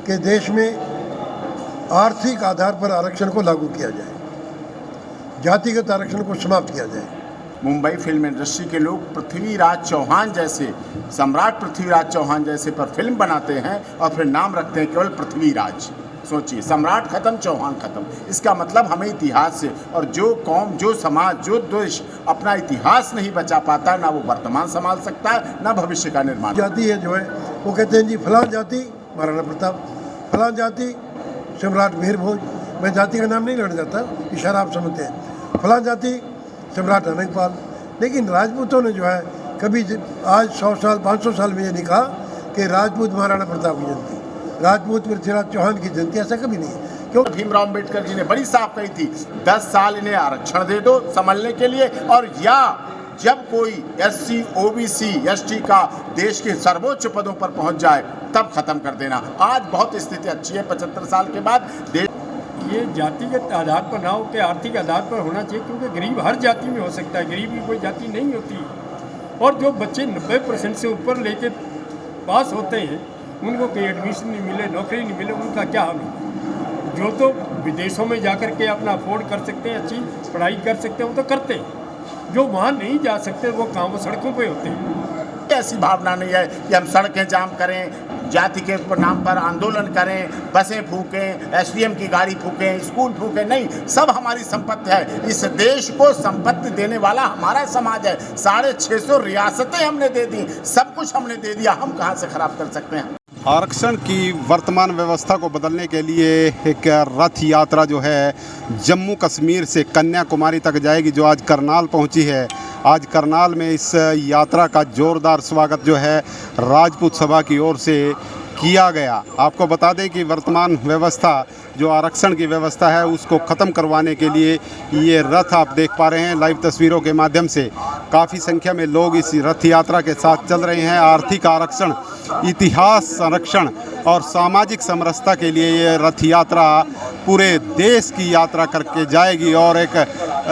कि देश में आर्थिक आधार पर आरक्षण को लागू किया जाए, जातिगत आरक्षण को समाप्त किया जाए। मुंबई फिल्म इंडस्ट्री के लोग पृथ्वीराज चौहान जैसे, सम्राट पृथ्वीराज चौहान जैसे पर फिल्म बनाते हैं और फिर नाम रखते हैं केवल पृथ्वीराज। सोचिए, सम्राट खत्म, चौहान खत्म। इसका मतलब हमें इतिहास से, और जो कौम, जो समाज, जो देश अपना इतिहास नहीं बचा पाता, ना वो वर्तमान संभाल सकता है, ना भविष्य का निर्माण। जाति है जो है वो कहते हैं जी फलां जाति महाराणा प्रताप, फलां जाति सम्राट वीरभोज। मैं जाति का नाम नहीं लेना चाहता, इशारा आप समझते हैं। फलां जाति सम्राट अनंगपाल। लेकिन राजपूतों ने जो है कभी आज 100 साल 500 साल में ये नहीं कहा कि राजपूत महाराणा प्रताप की जयंती, राजपूत पृथ्वीराज चौहान की जयंती, ऐसा कभी नहीं है। क्योंकि भीमराव अम्बेडकर जी ने बड़ी साफ कही थी, 10 साल इन्हें आरक्षण दे दो संभलने के लिए, और या जब कोई SC, OBC, ST का देश के सर्वोच्च पदों पर पहुंच जाए तब खत्म कर देना। आज बहुत स्थिति अच्छी है 75 साल के बाद। ये जातिगत आधार पर ना हो के आर्थिक आधार पर होना चाहिए, क्योंकि गरीब हर जाति में हो सकता है, गरीब की कोई जाति नहीं होती। और जो बच्चे 90% से ऊपर लेके पास होते हैं उनको कोई एडमिशन नहीं मिले, नौकरी नहीं मिले, उनका क्या हाल होगा। जो तो विदेशों में जाकर के अपना अफोर्ड कर सकते हैं, अच्छी पढ़ाई कर सकते हैं, वो तो करते हैं। जो वहाँ नहीं जा सकते वो काम सड़कों पे होते हैं। ऐसी भावना नहीं है कि हम सड़कें जाम करें, जाति के नाम पर आंदोलन करें, बसें फूकें, SDM की गाड़ी फूकें, स्कूल फूकें। नहीं, सब हमारी संपत्ति है। इस देश को संपत्ति देने वाला हमारा समाज है। 650 रियासतें हमने दे दी, सब कुछ हमने दे दिया, हम कहाँ से खराब कर सकते हैं। आरक्षण की वर्तमान व्यवस्था को बदलने के लिए एक रथ यात्रा जो है जम्मू कश्मीर से कन्याकुमारी तक जाएगी, जो आज करनाल पहुंची है। आज करनाल में इस यात्रा का जोरदार स्वागत जो है राजपूत सभा की ओर से किया गया। आपको बता दें कि वर्तमान व्यवस्था जो आरक्षण की व्यवस्था है उसको ख़त्म करवाने के लिए ये रथ आप देख पा रहे हैं लाइव तस्वीरों के माध्यम से। काफ़ी संख्या में लोग इस रथ यात्रा के साथ चल रहे हैं। आर्थिक आरक्षण, इतिहास संरक्षण और सामाजिक समरसता के लिए ये रथ यात्रा पूरे देश की यात्रा करके जाएगी और एक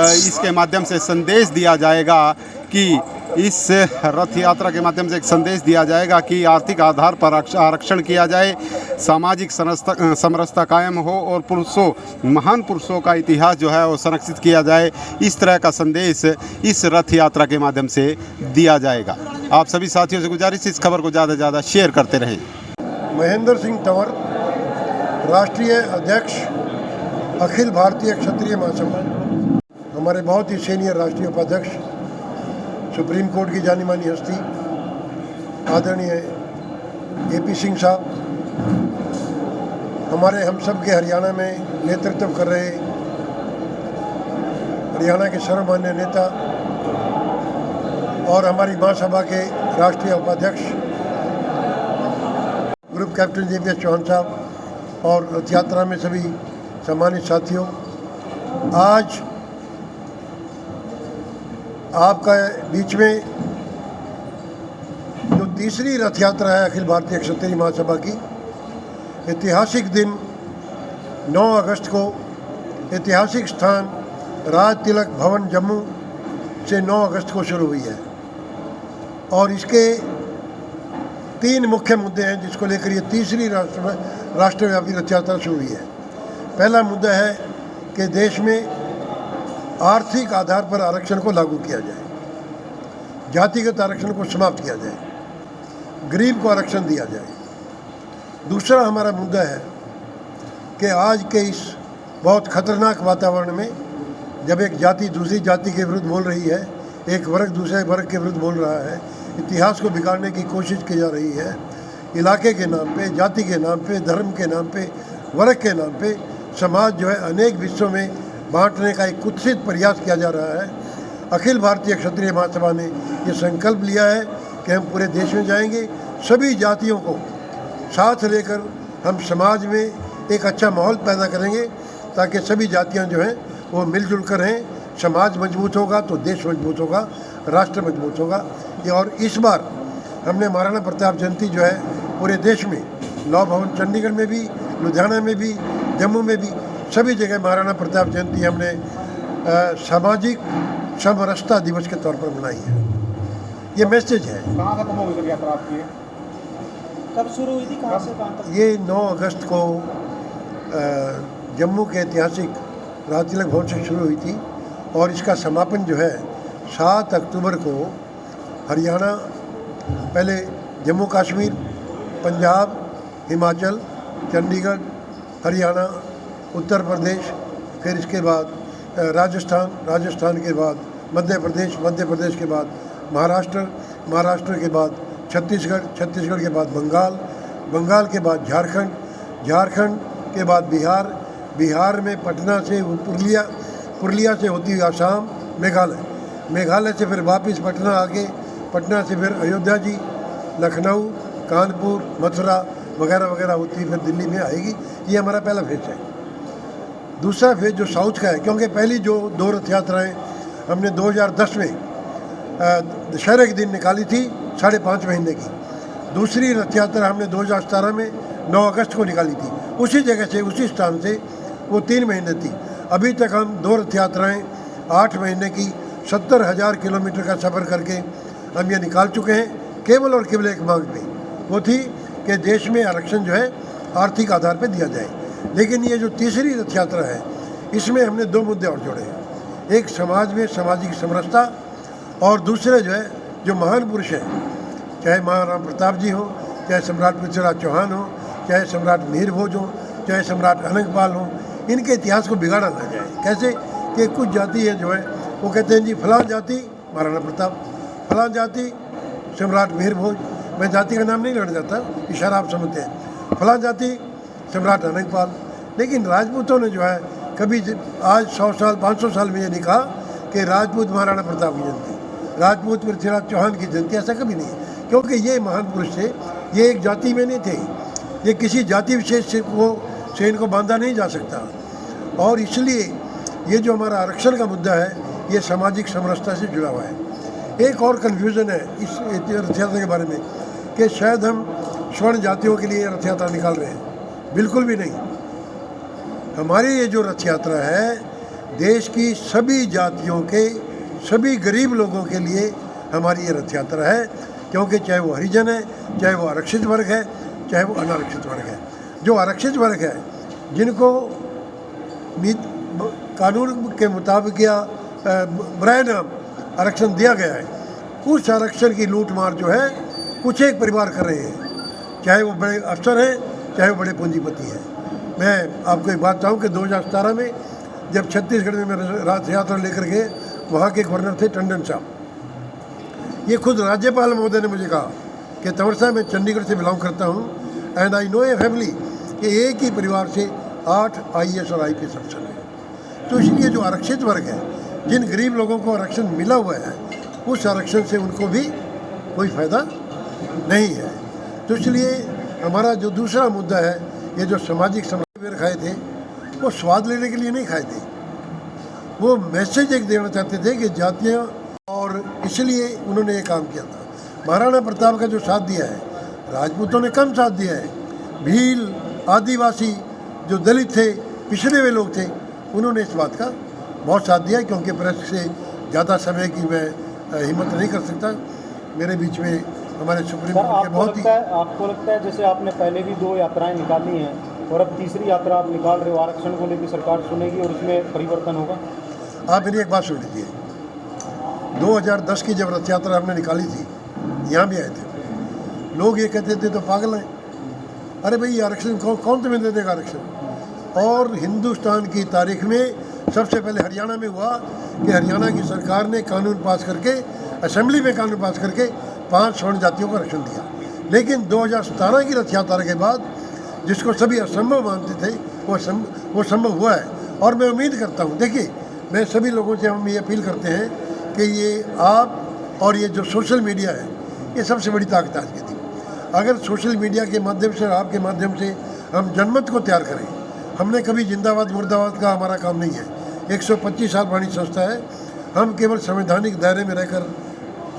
इसके माध्यम से संदेश दिया जाएगा कि इस रथ यात्रा के माध्यम से एक संदेश दिया जाएगा कि आर्थिक आधार पर आरक्षण किया जाए, सामाजिक समरसता कायम हो और महान पुरुषों का इतिहास जो है वो संरक्षित किया जाए। इस तरह का संदेश इस रथ यात्रा के माध्यम से दिया जाएगा। आप सभी साथियों से गुजारिश, इस खबर को ज़्यादा से ज़्यादा शेयर करते रहें। महेंद्र सिंह तंवर, राष्ट्रीय अध्यक्ष अखिल भारतीय क्षत्रिय महासभा, हमारे बहुत ही सीनियर राष्ट्रीय उपाध्यक्ष, सुप्रीम कोर्ट की जानी मानी हस्ती आदरणीय AP सिंह साहब, हमारे हम सब के हरियाणा में नेतृत्व कर रहे हरियाणा के सर्वमान्य नेता और हमारी महासभा के राष्ट्रीय उपाध्यक्ष ग्रुप कैप्टन JPS चौहान साहब और रथ यात्रा में सभी सम्मानित साथियों, आज आपका बीच में जो तीसरी रथ यात्रा है अखिल भारतीय क्षत्रिय महासभा की, ऐतिहासिक दिन 9 अगस्त को ऐतिहासिक स्थान राज तिलक भवन जम्मू से 9 अगस्त को शुरू हुई है। और इसके 3 मुख्य मुद्दे हैं जिसको लेकर ये तीसरी राष्ट्रव्यापी रथ यात्रा शुरू हुई है। पहला मुद्दा है कि देश में आर्थिक आधार पर आरक्षण को लागू किया जाए, जातिगत आरक्षण को समाप्त किया जाए, गरीब को आरक्षण दिया जाए। दूसरा हमारा मुद्दा है कि आज के इस बहुत खतरनाक वातावरण में जब एक जाति दूसरी जाति के विरुद्ध बोल रही है, एक वर्ग दूसरे वर्ग के विरुद्ध बोल रहा है, इतिहास को बिगाड़ने की कोशिश की जा रही है, इलाके के नाम पे, जाति के नाम पे, धर्म के नाम पे, वर्ग के नाम पे समाज जो है अनेक हिस्सों में बांटने का एक कुत्सित प्रयास किया जा रहा है। अखिल भारतीय क्षत्रिय महासभा ने ये संकल्प लिया है कि हम पूरे देश में जाएंगे, सभी जातियों को साथ लेकर हम समाज में एक अच्छा माहौल पैदा करेंगे ताकि सभी जातियां जो हैं वो मिलजुल कर रहें। समाज मजबूत होगा तो देश मजबूत होगा, राष्ट्र मजबूत होगा। और इस बार हमने महाराणा प्रताप जयंती जो है पूरे देश में, लॉ भवन चंडीगढ़ में भी, लुधियाना में भी, जम्मू में भी, सभी जगह महाराणा प्रताप जयंती हमने सामाजिक समरसता दिवस के तौर पर मनाई है। ये मैसेज है। कहाँ खत्म होगी यात्रा आपकी? कब शुरू हुई थी, कहाँ से कहाँ तक? ये 9 अगस्त को जम्मू के ऐतिहासिक राज तिलक भवन से शुरू हुई थी और इसका समापन जो है 7 अक्टूबर को हरियाणा, पहले जम्मू कश्मीर, पंजाब, हिमाचल, चंडीगढ़, हरियाणा, उत्तर प्रदेश, फिर इसके बाद राजस्थान के बाद मध्य प्रदेश के बाद महाराष्ट्र के बाद छत्तीसगढ़ के बाद बंगाल के बाद झारखंड के बाद बिहार में पटना से पुरुलिया से होती हुई आसाम, मेघालय से फिर वापस पटना से फिर अयोध्या जी, लखनऊ, कानपुर, मथुरा वगैरह होती फिर दिल्ली में आएगी। ये हमारा पहला फेज है। दूसरा फेज जो साउथ का है, क्योंकि पहली जो 2 रथ यात्राएँ हमने 2010 में दशहरे के दिन निकाली थी 5.5 महीने की। दूसरी रथ यात्रा हमने 2017 में 9 अगस्त को निकाली थी, उसी जगह से, उसी स्थान से, वो 3 महीने थी। अभी तक हम 2 रथ यात्राएँ 8 महीने की 70,000 किलोमीटर का सफ़र करके हम ये निकाल चुके हैं, केवल और केवल एक मांग पे, वो थी कि देश में आरक्षण जो है आर्थिक आधार पर दिया जाए। लेकिन ये जो तीसरी रथ यात्रा है, इसमें हमने 2 मुद्दे और जोड़े हैं। एक समाज में सामाजिक समरसता, और दूसरे जो महान पुरुष हैं, चाहे महाराणा प्रताप जी हो, चाहे सम्राट पृथ्वीराज चौहान हो, चाहे सम्राट मिहिर भोज हो, चाहे सम्राट अनंगपाल हो, इनके इतिहास को बिगाड़ा ना जाए। कैसे कि कुछ जाति है वो कहते हैं जी फलां जाति महाराणा प्रताप, फलां जाति सम्राट मिहिर भोज, मैं जाति का नाम नहीं लेना चाहता, इशारा आप समझते हैं, फलां जाति सम्राट अनंगपाल। लेकिन राजपूतों ने कभी आज 100 साल 500 साल में ये नहीं कहा कि राजपूत महाराणा प्रताप की जयंती, राजपूत पृथ्वीराज चौहान की जयंती, ऐसा कभी नहीं है। क्योंकि ये महान पुरुष थे, ये एक जाति में नहीं थे, ये किसी जाति विशेष से इनको बांधा नहीं जा सकता। और इसलिए ये जो हमारा आरक्षण का मुद्दा है, ये सामाजिक समरसता से जुड़ा हुआ है। एक और कन्फ्यूज़न है इस रथ यात्रा के बारे में कि शायद हम स्वर्ण जातियों के लिए रथ यात्रा निकाल रहे हैं, बिल्कुल भी नहीं। हमारी ये जो रथ यात्रा है, देश की सभी जातियों के, सभी गरीब लोगों के लिए हमारी ये रथ यात्रा है, क्योंकि चाहे वो हरिजन है, चाहे वो आरक्षित वर्ग है, चाहे वो अनारक्षित वर्ग है। जो आरक्षित वर्ग है, जिनको कानून के मुताबिक या बराए नाम आरक्षण दिया गया है, उस आरक्षण की लूट मार जो है कुछ एक परिवार कर रहे हैं, चाहे वो बड़े अफसर हैं, चाहे वो बड़े पूंजीपति हैं। मैं आपको एक बात बताऊँ कि 2017 में जब छत्तीसगढ़ में मैं रथ यात्रा लेकर गए, वहाँ के गवर्नर थे टंडन साहब। ये खुद राज्यपाल महोदय ने मुझे कहा कि तंवर साहब, मैं चंडीगढ़ से बिलोंग करता हूँ and I know a family, कि एक ही परिवार से 8 IAS और IPS अफसर हैं। तो इसलिए जो आरक्षित वर्ग है, जिन गरीब लोगों को आरक्षण मिला हुआ है, उस आरक्षण से उनको भी कोई फ़ायदा नहीं है। तो इसलिए हमारा जो दूसरा मुद्दा है, ये जो सामाजिक समरसता खाए थे, वो स्वाद लेने के लिए नहीं खाए थे, वो मैसेज एक देना चाहते थे कि जातियाँ, और इसलिए उन्होंने ये काम किया था। महाराणा प्रताप का जो साथ दिया है, राजपूतों ने कम साथ दिया है। भील, आदिवासी, जो दलित थे, पिछड़े हुए लोग थे, उन्होंने इस बात का बहुत साथ दिया। क्योंकि प्रेस से ज़्यादा समय की मैं हिम्मत नहीं कर सकता, मेरे बीच में हमारे सुप्रीम कोर्ट के बहुत ही। आपको लगता है जैसे आपने पहले भी 2 यात्राएं निकाली हैं और अब तीसरी यात्रा आप निकाल रहे हो, आरक्षण को लेकर सरकार सुनेगी और उसमें परिवर्तन होगा? आप मेरी एक बात सुन लीजिए। 2010 की जब रथ यात्रा हमने निकाली थी, यहाँ भी आए थे लोग, ये कहते थे तो पागल हैं, अरे भाई आरक्षण कौन तुम्हें दे देगा आरक्षण। और हिंदुस्तान की तारीख में सबसे पहले हरियाणा में हुआ कि हरियाणा की सरकार ने कानून पास करके, असेंबली में कानून पास करके 5 स्वर्ण जातियों को आरक्षण दिया। लेकिन 2017 की रथ यात्रा के बाद, जिसको सभी असंभव मानते थे, वो संभव हुआ है। और मैं उम्मीद करता हूँ, देखिए, मैं सभी लोगों से हम ये अपील करते हैं कि ये आप और ये जो सोशल मीडिया है, ये सबसे बड़ी ताकत आज की थी। अगर सोशल मीडिया के माध्यम से, आपके माध्यम से हम जनमत को तैयार करें, हमने कभी जिंदाबाद मुर्दाबाद का हमारा काम नहीं है, 125 साल पुरानी संस्था है, हम केवल संवैधानिक दायरे में रहकर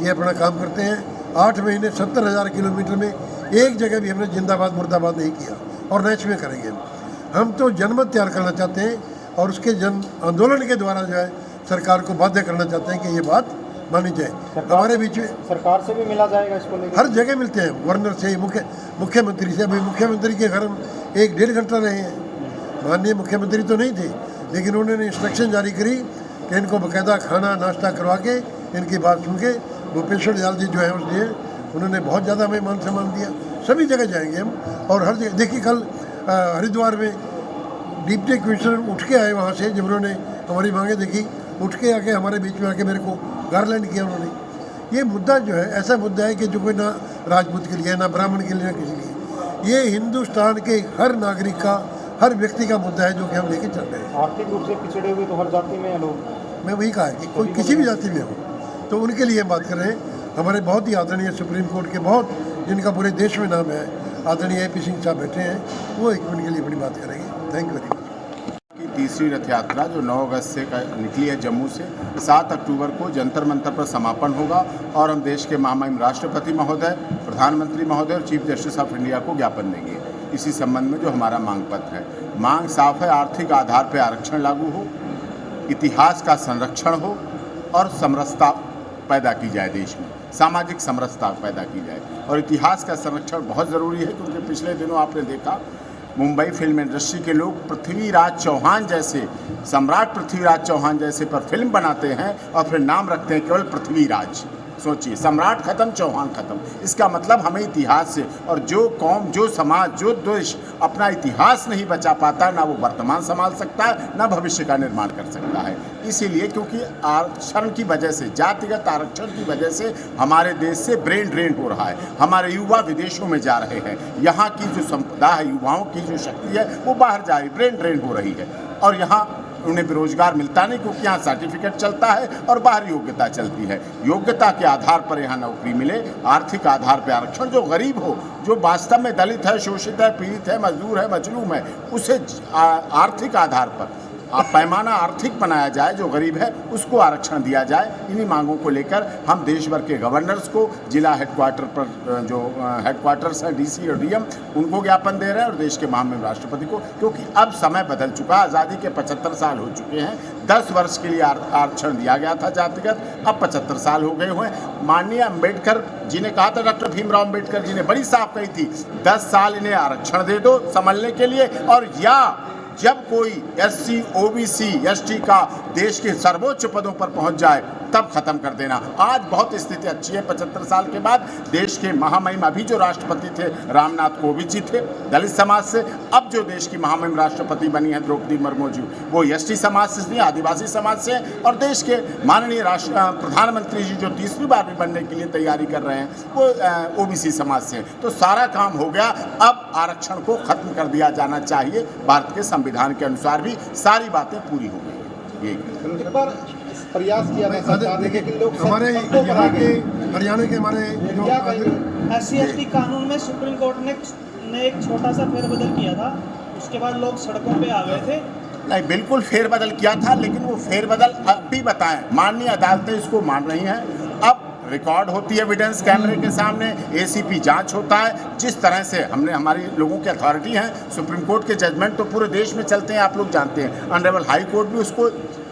ये अपना काम करते हैं। 8 महीने 70,000 किलोमीटर में एक जगह भी हमने जिंदाबाद मुर्दाबाद नहीं किया, और नेक्स्ट में करेंगे। हम तो जनमत तैयार करना चाहते हैं और उसके जन आंदोलन के द्वारा जो है सरकार को बाध्य करना चाहते हैं कि ये बात मानी जाए। हमारे बीच में सरकार से भी मिला जाएगा इसको लेकर? हर जगह मिलते हैं, गवर्नर से, मुख्यमंत्री से। अभी मुख्यमंत्री के घर हम 1-1.5 घंटा रहे हैं। माननीय मुख्यमंत्री तो नहीं थे, लेकिन उन्होंने इंस्ट्रक्शन जारी करी कि इनको बाकायदा खाना नाश्ता करवा के इनकी बात सुन के भूपेश्वर दयाल जी जो है उसने उन्होंने बहुत ज़्यादा हमें मान सम्मान दिया। सभी जगह जाएंगे हम, और हर जगह देखिए कल हरिद्वार में डिप्टी कमिश्नर उठ के आए वहाँ से, जब उन्होंने हमारी मांगे देखी, उठ के आके हमारे बीच में आके मेरे को गारलैंड किया उन्होंने। ये मुद्दा जो है ऐसा मुद्दा है कि जो कोई ना राजपूत के लिए, ना ब्राह्मण के लिए, ना किसी लिए, ये हिंदुस्तान के हर नागरिक का, हर व्यक्ति का मुद्दा है जो कि हम लेके चल रहे हैं। आर्थिक रूप से पिछड़े हुए तो हर जाति में हैं लोग। मैं वही कहा कि कोई किसी भी जाति में हो तो उनके लिए हम बात कर रहे हैं। हमारे बहुत ही आदरणीय सुप्रीम कोर्ट के, बहुत जिनका पूरे देश में नाम है, आदरणीय AP सिंह साहब बैठे हैं, वो एक मिनट के लिए अपनी बात करेंगे। Thank you very much. की तीसरी रथ यात्रा जो 9 अगस्त से निकली है जम्मू से, 7 अक्टूबर को जंतर मंतर पर समापन होगा और हम देश के महामहिम राष्ट्रपति महोदय, प्रधानमंत्री महोदय और चीफ जस्टिस ऑफ इंडिया को ज्ञापन देंगे। इसी संबंध में जो हमारा मांग पत्र है, मांग साफ है, आर्थिक आधार पर आरक्षण लागू हो, इतिहास का संरक्षण हो और समरसता पैदा की जाए, देश में सामाजिक समरसता पैदा की जाए। और इतिहास का संरक्षण बहुत ज़रूरी है, क्योंकि पिछले दिनों आपने देखा मुंबई फिल्म इंडस्ट्री के लोग पृथ्वीराज चौहान जैसे, सम्राट पृथ्वीराज चौहान जैसे पर फिल्म बनाते हैं और फिर नाम रखते हैं केवल पृथ्वीराज। सोचिए, सम्राट खत्म, चौहान खत्म। इसका मतलब हमें इतिहास से, और जो कौम, जो समाज, जो देश अपना इतिहास नहीं बचा पाता, ना वो वर्तमान संभाल सकता है, ना भविष्य का निर्माण कर सकता है। इसीलिए क्योंकि आरक्षण की वजह से, जातिगत आरक्षण की वजह से हमारे देश से ब्रेन ड्रेन हो रहा है। हमारे युवा विदेशों में जा रहे हैं, यहाँ की जो संपदा है, युवाओं की जो शक्ति है वो बाहर जा रही, ब्रेन ड्रेन हो रही है। और यहाँ उन्हें रोजगार मिलता नहीं, क्योंकि यहाँ सर्टिफिकेट चलता है और बाहर योग्यता चलती है। योग्यता के आधार पर यहाँ नौकरी मिले, आर्थिक आधार पर आरक्षण। जो गरीब हो, जो वास्तव में दलित है, शोषित है, पीड़ित है, मजदूर है, मजलूम है, उसे आर्थिक आधार पर पैमाना आर्थिक बनाया जाए, जो गरीब है उसको आरक्षण दिया जाए। इन्हीं मांगों को लेकर हम देश भर के गवर्नर्स को, जिला हेडक्वार्टर पर जो हेडक्वार्टर्स हैं, DC और DM, उनको ज्ञापन दे रहे हैं, और देश के महामहिम राष्ट्रपति को, क्योंकि अब समय बदल चुका। आज़ादी के 75 साल हो चुके हैं। 10 वर्ष के लिए आरक्षण दिया गया था जातिगत, अब 75 साल हो गए हुए हैं। माननीय अम्बेडकर जी ने कहा था, डॉक्टर भीमराव अम्बेडकर जी ने बड़ी साफ कही थी, 10 साल इन्हें आरक्षण दे दो संभलने के लिए, और या जब कोई SC, OBC, ST का देश के सर्वोच्च पदों पर पहुंच जाए तब खत्म कर देना। आज बहुत स्थिति अच्छी है। 75 साल के बाद देश के महामहिम, अभी जो राष्ट्रपति थे रामनाथ कोविंद जी थे दलित समाज से, अब जो देश की महामहिम राष्ट्रपति बनी है द्रौपदी मुर्मू जी, वो ST समाज से नहीं, आदिवासी समाज से, और देश के माननीय प्रधानमंत्री जी जो तीसरी बार भी बनने के लिए तैयारी कर रहे हैं वो OBC समाज से। तो सारा काम हो गया, अब आरक्षण को खत्म कर दिया जाना चाहिए। भारत के संविधान के अनुसार भी सारी बातें पूरी हो गई। एक बार प्रयास किया था सरकार ने कि लोग हमारे यहाँ के, हरियाणा के हमारे SC ST कानून में सुप्रीम कोर्ट ने एक छोटा सा फेरबदल किया था, उसके बाद लोग सड़कों पे आ गए थे। नहीं, बिल्कुल फेरबदल किया था, लेकिन वो फेरबदल अब भी बताएं, माननीय अदालतें इसको मान रही हैं। अब रिकॉर्ड होती है एविडेंस कैमरे के सामने, ACP जांच होता है। जिस तरह से हमने, हमारी लोगों की अथॉरिटी है, सुप्रीम कोर्ट के जजमेंट तो पूरे देश में चलते हैं, आप लोग जानते हैं। ऑनरेबल हाई कोर्ट भी उसको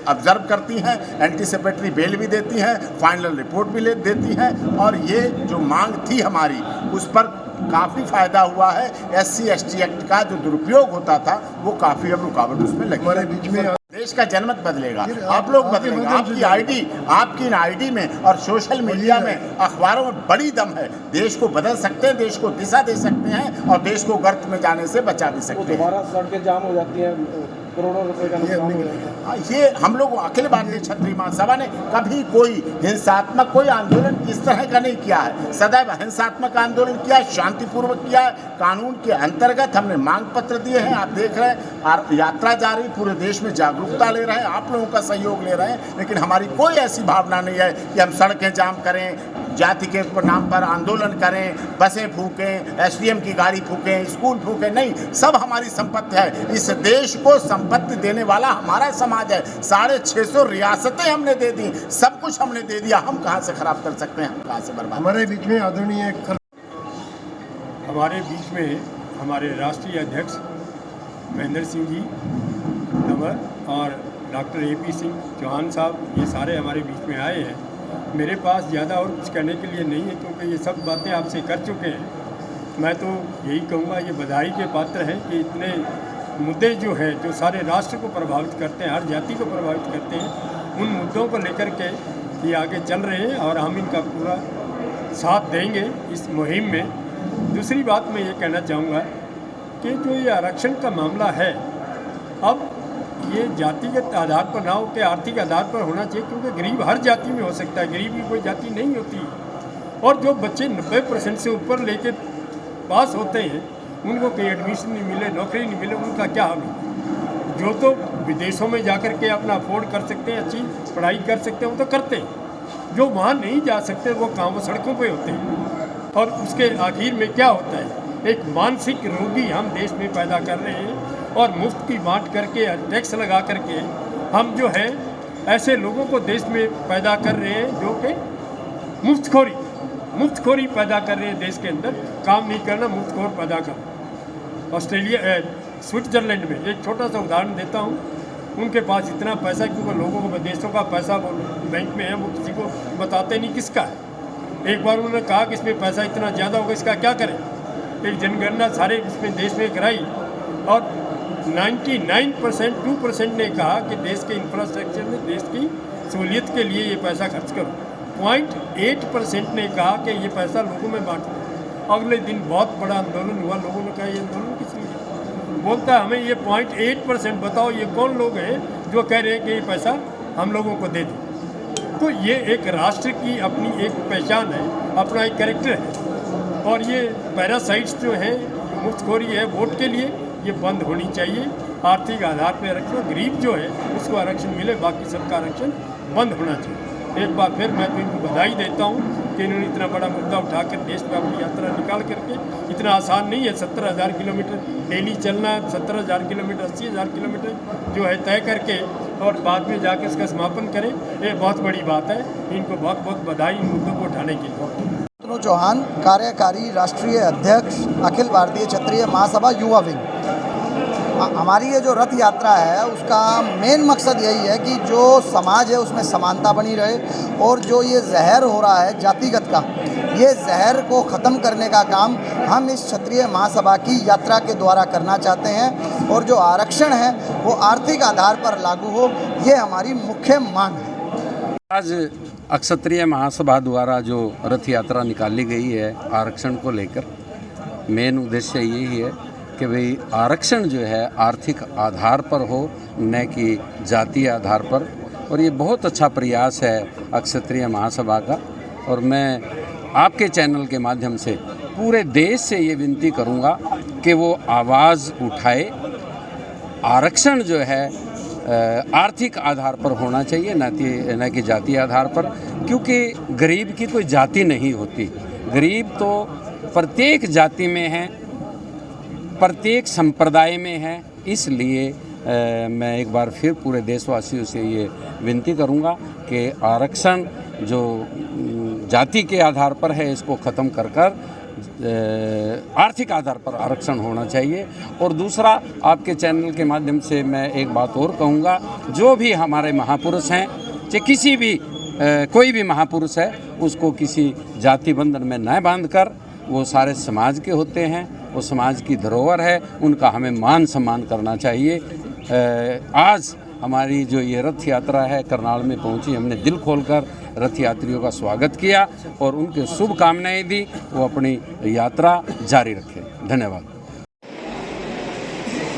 ऑब्जर्व करती हैं, एंटीसिपेटरी बेल भी देती हैं, फाइनल रिपोर्ट भी देती हैं। और ये जो मांग थी हमारी, उस पर काफ़ी फायदा हुआ है। SC ST एक्ट का जो दुरुपयोग होता था वो काफ़ी अब रुकावट उसमें लगी। हमारे बीच में देश का जनमत बदलेगा, आप लोग बदलेंगे, आपकी आईडी में और सोशल मीडिया में, अखबारों में बड़ी दम है। देश को बदल सकते हैं, देश को दिशा दे सकते हैं और देश को गर्त में जाने से बचा भी सकते हैं। दोबारा सड़कें जाम हो जाती है, करोड़ों रुपए का नुकसान हो जाता है। ये हम लोग अखिल भारतीय क्षत्रिय महासभा ने कभी कोई हिंसात्मक कोई आंदोलन इस तरह का नहीं किया है। सदैव अहिंसात्मक आंदोलन किया, शांतिपूर्वक किया है। कानून के अंतर्गत हमने मांग पत्र दिए हैं, आप देख रहे हैं। यात्रा जारी, पूरे देश में जागरूकता ले रहे हैं, आप लोगों का सहयोग ले रहे हैं। लेकिन हमारी कोई ऐसी भावना नहीं है कि हम सड़कें जाम करें, जाति के नाम पर आंदोलन करें, बसें फूकें, SDM की गाड़ी फूकें, स्कूल फूकें। नहीं, सब हमारी संपत्ति है। इस देश को संपत्ति देने वाला हमारा समाज है। 650 रियासतें हमने दे दी, सब कुछ हमने दे दिया। हम कहाँ से खराब कर सकते हैं, हम कहाँ से बर्बाद? हमारे बीच में आदरणीय हमारे बीच में हमारे राष्ट्रीय अध्यक्ष महेंद्र सिंह जी तंवर और डॉक्टर AP सिंह चौहान साहब, ये सारे हमारे बीच में आए हैं। मेरे पास ज़्यादा और कुछ कहने के लिए नहीं है, क्योंकि ये सब बातें आपसे कर चुके हैं। मैं तो यही कहूँगा, ये बधाई के पात्र हैं कि इतने मुद्दे जो हैं, जो सारे राष्ट्र को प्रभावित करते हैं, हर जाति को प्रभावित करते हैं, उन मुद्दों को लेकर के ये आगे चल रहे हैं और हम इनका पूरा साथ देंगे इस मुहिम में। दूसरी बात मैं ये कहना चाहूँगा कि जो ये आरक्षण का मामला है, अब ये जातिगत आधार पर ना हो के आर्थिक आधार पर होना चाहिए, क्योंकि गरीब हर जाति में हो सकता है, गरीब की कोई जाति नहीं होती। और जो बच्चे 90% से ऊपर लेके पास होते हैं, उनको कहीं एडमिशन नहीं मिले, नौकरी नहीं मिले, उनका क्या हाल होगा। जो तो विदेशों में जाकर के अपना अफोर्ड कर सकते हैं, अच्छी पढ़ाई कर सकते हैं, वो तो करते हैं। जो वहाँ नहीं जा सकते वो वो सड़कों पे होते हैं। और उसके आखिर में क्या होता है, एक मानसिक रोगी हम देश में पैदा कर रहे हैं, और मुफ्त की बांट करके, टैक्स लगा करके हम जो है ऐसे लोगों को देश में पैदा कर रहे हैं जो कि मुफ्तखोरी पैदा कर रहे हैं। देश के अंदर काम नहीं करना, मुफ्तखोर पैदा कर। ऑस्ट्रेलिया, स्विट्ज़रलैंड में एक छोटा सा उदाहरण देता हूँ। उनके पास इतना पैसा, क्योंकि लोगों को विदेशों का पैसा वो बैंक में है, वो किसी को बताते नहीं किसका है। एक बार उन्होंने कहा कि इसमें पैसा इतना ज़्यादा होगा, इसका क्या करें। एक जनगणना सारे इसमें देश में कराई और 99% 2% ने कहा कि देश के इंफ्रास्ट्रक्चर में, देश की सहूलियत के लिए ये पैसा खर्च करो। 0.8% ने कहा कि ये पैसा लोगों में बांट दो। अगले दिन बहुत बड़ा आंदोलन हुआ, लोगों ने कहा ये आंदोलन किस लिए। बोलता है हमें ये 0.8% बताओ, ये कौन लोग हैं जो कह रहे हैं कि ये पैसा हम लोगों को दे दें। तो ये एक राष्ट्र की अपनी एक पहचान है, अपना एक कैरेक्टर है। और ये पैरासाइट्स जो हैं, मुफ्तखोरी है वोट के लिए, ये बंद होनी चाहिए। आर्थिक आधार पर आरक्षण, गरीब जो है उसको आरक्षण मिले, बाकी सबका आरक्षण बंद होना चाहिए। एक बार फिर मैं तो इनको बधाई देता हूँ कि इन्होंने इतना बड़ा मुद्दा उठाकर देश में अपनी यात्रा निकाल करके, इतना आसान नहीं है 17,000 किलोमीटर डेली चलना, 17,000 किलोमीटर 80,000 किलोमीटर जो है तय करके और बाद में जाके इसका समापन करें, ये बहुत बड़ी बात है। इनको बहुत बहुत बधाई इन मुद्दों को उठाने के लिए। अतनु चौहान, कार्यकारी राष्ट्रीय अध्यक्ष, अखिल भारतीय क्षत्रिय महासभा युवा विंग। हमारी ये जो रथ यात्रा है उसका मेन मकसद यही है कि जो समाज है उसमें समानता बनी रहे, और जो ये जहर हो रहा है जातिगत का, ये जहर को ख़त्म करने का काम हम इस क्षत्रिय महासभा की यात्रा के द्वारा करना चाहते हैं। और जो आरक्षण है वो आर्थिक आधार पर लागू हो, ये हमारी मुख्य मांग है। आज क्षत्रिय महासभा द्वारा जो रथ यात्रा निकाली गई है आरक्षण को लेकर, मेन उद्देश्य यही है कि भाई आरक्षण जो है आर्थिक आधार पर हो, न कि जातीय आधार पर। और ये बहुत अच्छा प्रयास है क्षत्रिय महासभा का। और मैं आपके चैनल के माध्यम से पूरे देश से ये विनती करूँगा कि वो आवाज़ उठाए। आरक्षण जो है आर्थिक आधार पर होना चाहिए, न कि जातीय आधार पर, क्योंकि गरीब की कोई जाति नहीं होती। गरीब तो प्रत्येक जाति में है, प्रत्येक संप्रदाय में है। इसलिए मैं एक बार फिर पूरे देशवासियों से ये विनती करूँगा कि आरक्षण जो जाति के आधार पर है इसको ख़त्म कर आर्थिक आधार पर आरक्षण होना चाहिए। और दूसरा, आपके चैनल के माध्यम से मैं एक बात और कहूँगा, जो भी हमारे महापुरुष हैं, चाहे किसी भी कोई भी महापुरुष है, उसको किसी जाति बंधन में न बांध कर, वो सारे समाज के होते हैं, वो समाज की धरोहर है, उनका हमें मान सम्मान करना चाहिए। आज हमारी जो ये रथ यात्रा है करनाल में पहुंची, हमने दिल खोलकर रथ यात्रियों का स्वागत किया और उनके शुभकामनाएं दी। वो अपनी यात्रा जारी रखें। धन्यवाद।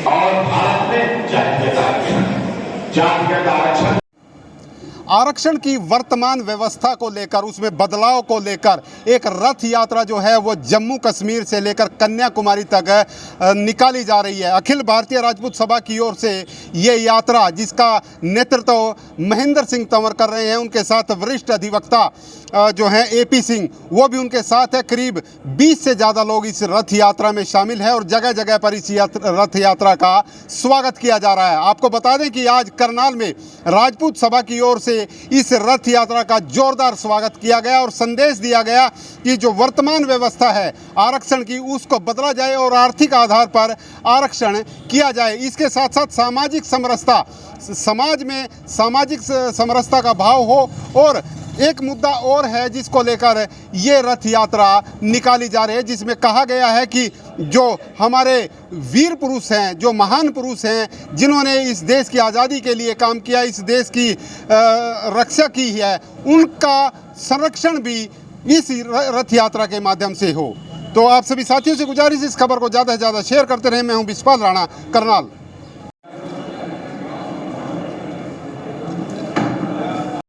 और भारत में जातिगत आरक्षण आरक्षण की वर्तमान व्यवस्था को लेकर, उसमें बदलाव को लेकर एक रथ यात्रा जो है वो जम्मू कश्मीर से लेकर कन्याकुमारी तक निकाली जा रही है। अखिल भारतीय राजपूत सभा की ओर से ये यात्रा, जिसका नेतृत्व महेंद्र सिंह तंवर कर रहे हैं, उनके साथ वरिष्ठ अधिवक्ता जो हैं AP सिंह, वो भी उनके साथ है। करीब 20 से ज़्यादा लोग इस रथ यात्रा में शामिल हैं और जगह जगह पर इस रथ यात्रा का स्वागत किया जा रहा है। आपको बता दें कि आज करनाल में राजपूत सभा की ओर से इस रथ यात्रा का जोरदार स्वागत किया गया और संदेश दिया गया कि जो वर्तमान व्यवस्था है आरक्षण की, उसको बदला जाए और आर्थिक आधार पर आरक्षण किया जाए। इसके साथ साथ सामाजिक समरसता, समाज में सामाजिक समरसता का भाव हो और एक मुद्दा और है जिसको लेकर ये रथ यात्रा निकाली जा रही है, जिसमें कहा गया है कि जो हमारे वीर पुरुष हैं, जो महान पुरुष हैं, जिन्होंने इस देश की आज़ादी के लिए काम किया, इस देश की रक्षा की है, उनका संरक्षण भी इस रथ यात्रा के माध्यम से हो। तो आप सभी साथियों से गुजारिश, इस खबर को ज़्यादा से ज़्यादा शेयर करते रहें। मैं हूं बिस्वाल राणा, करनाल।